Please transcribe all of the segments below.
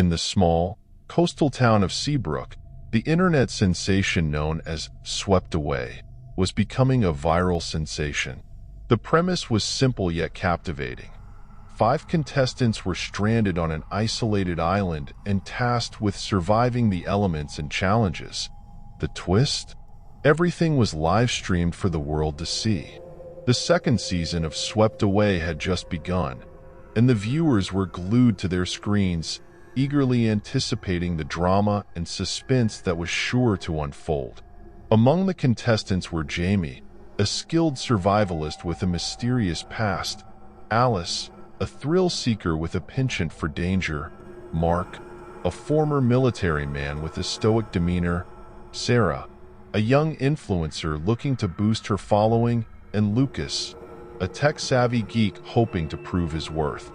In the small, coastal town of Seabrook, the internet sensation known as Swept Away was becoming a viral sensation. The premise was simple yet captivating. 5 contestants were stranded on an isolated island and tasked with surviving the elements and challenges. The twist? Everything was live-streamed for the world to see. The second season of Swept Away had just begun, and the viewers were glued to their screens, eagerly anticipating the drama and suspense that was sure to unfold. Among the contestants were Jamie, a skilled survivalist with a mysterious past; Alice, a thrill-seeker with a penchant for danger; Mark, a former military man with a stoic demeanor; Sarah, a young influencer looking to boost her following; and Lucas, a tech-savvy geek hoping to prove his worth.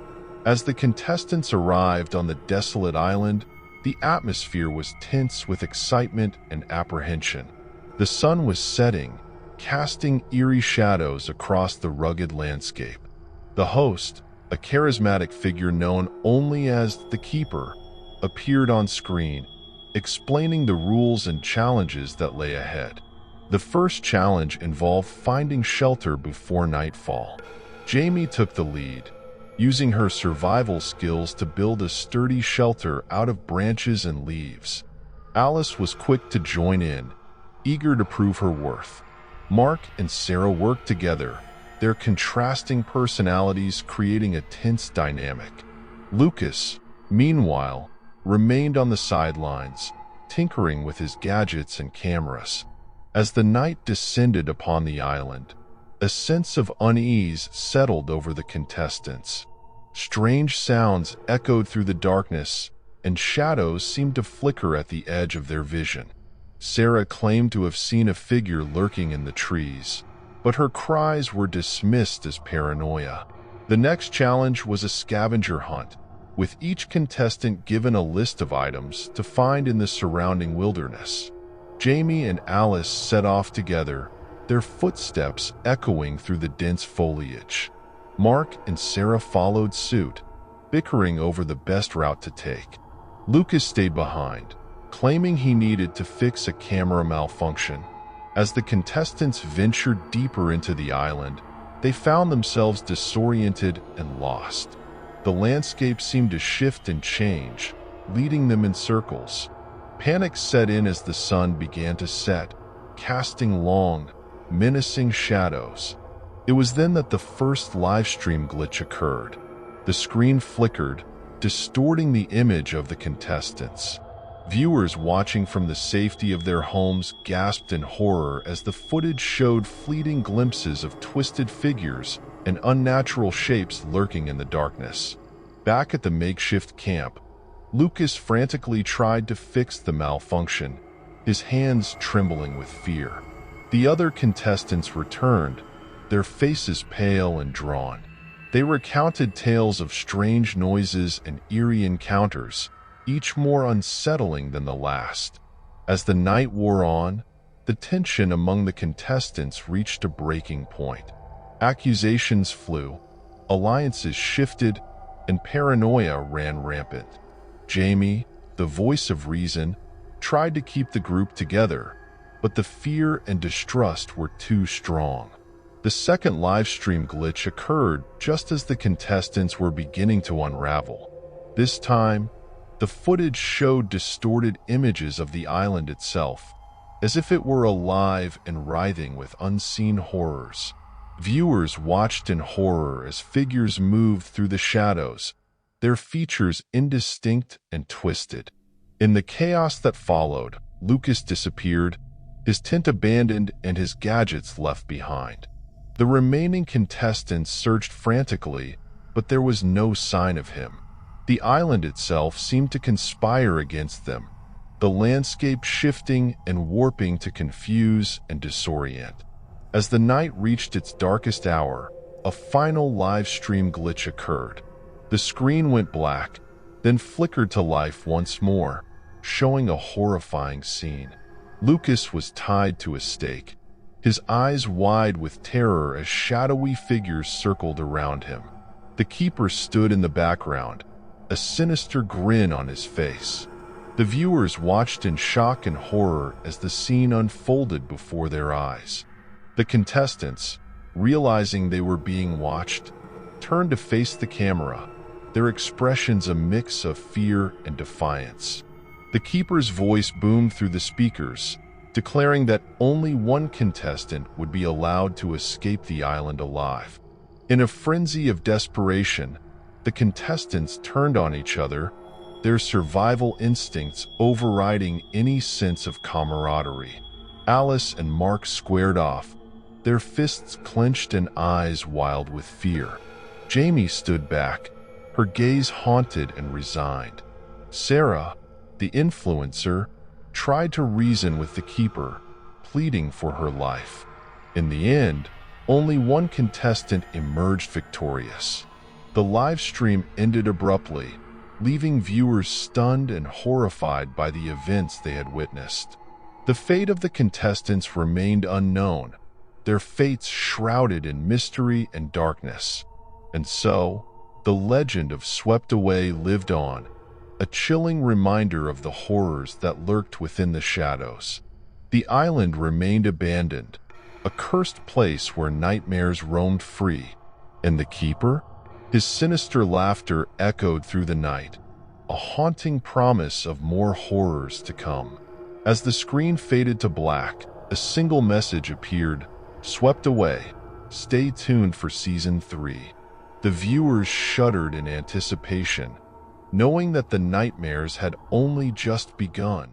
As the contestants arrived on the desolate island, the atmosphere was tense with excitement and apprehension. The sun was setting, casting eerie shadows across the rugged landscape. The host, a charismatic figure known only as the Keeper, appeared on screen, explaining the rules and challenges that lay ahead. The first challenge involved finding shelter before nightfall. Jamie took the lead, using her survival skills to build a sturdy shelter out of branches and leaves. Alice was quick to join in, eager to prove her worth. Mark and Sarah worked together, their contrasting personalities creating a tense dynamic. Lucas, meanwhile, remained on the sidelines, tinkering with his gadgets and cameras. As the night descended upon the island, a sense of unease settled over the contestants. Strange sounds echoed through the darkness, and shadows seemed to flicker at the edge of their vision. Sarah claimed to have seen a figure lurking in the trees, but her cries were dismissed as paranoia. The next challenge was a scavenger hunt, with each contestant given a list of items to find in the surrounding wilderness. Jamie and Alice set off together, their footsteps echoing through the dense foliage. Mark and Sarah followed suit, bickering over the best route to take. Lucas stayed behind, claiming he needed to fix a camera malfunction. As the contestants ventured deeper into the island, they found themselves disoriented and lost. The landscape seemed to shift and change, leading them in circles. Panic set in as the sun began to set, casting long, menacing shadows. It was then that the first livestream glitch occurred. The screen flickered, distorting the image of the contestants. Viewers watching from the safety of their homes gasped in horror as the footage showed fleeting glimpses of twisted figures and unnatural shapes lurking in the darkness. Back at the makeshift camp, Lucas frantically tried to fix the malfunction, his hands trembling with fear. The other contestants returned, their faces pale and drawn. They recounted tales of strange noises and eerie encounters, each more unsettling than the last. As the night wore on, the tension among the contestants reached a breaking point. Accusations flew, alliances shifted, and paranoia ran rampant. Jamie, the voice of reason, tried to keep the group together, but the fear and distrust were too strong. The second livestream glitch occurred just as the contestants were beginning to unravel. This time, the footage showed distorted images of the island itself, as if it were alive and writhing with unseen horrors. Viewers watched in horror as figures moved through the shadows, their features indistinct and twisted. In the chaos that followed, Lucas disappeared, his tent abandoned and his gadgets left behind. The remaining contestants searched frantically, but there was no sign of him. The island itself seemed to conspire against them, the landscape shifting and warping to confuse and disorient. As the night reached its darkest hour, a final live stream glitch occurred. The screen went black, then flickered to life once more, showing a horrifying scene. Lucas was tied to a stake, his eyes wide with terror as shadowy figures circled around him. The Keeper stood in the background, a sinister grin on his face. The viewers watched in shock and horror as the scene unfolded before their eyes. The contestants, realizing they were being watched, turned to face the camera, their expressions a mix of fear and defiance. The keeper's voice boomed through the speakers, declaring that only one contestant would be allowed to escape the island alive. In a frenzy of desperation, the contestants turned on each other, their survival instincts overriding any sense of camaraderie. Alice and Mark squared off, their fists clenched and eyes wild with fear. Jamie stood back, her gaze haunted and resigned. Sarah, the influencer, tried to reason with the keeper, pleading for her life. In the end, only one contestant emerged victorious. The live stream ended abruptly, leaving viewers stunned and horrified by the events they had witnessed. The fate of the contestants remained unknown, their fates shrouded in mystery and darkness. And so, the legend of Swept Away lived on, a chilling reminder of the horrors that lurked within the shadows. The island remained abandoned, a cursed place where nightmares roamed free, and the keeper? His sinister laughter echoed through the night, a haunting promise of more horrors to come. As the screen faded to black, a single message appeared: "Swept Away. Stay tuned for Season 3. The viewers shuddered in anticipation, knowing that the nightmares had only just begun.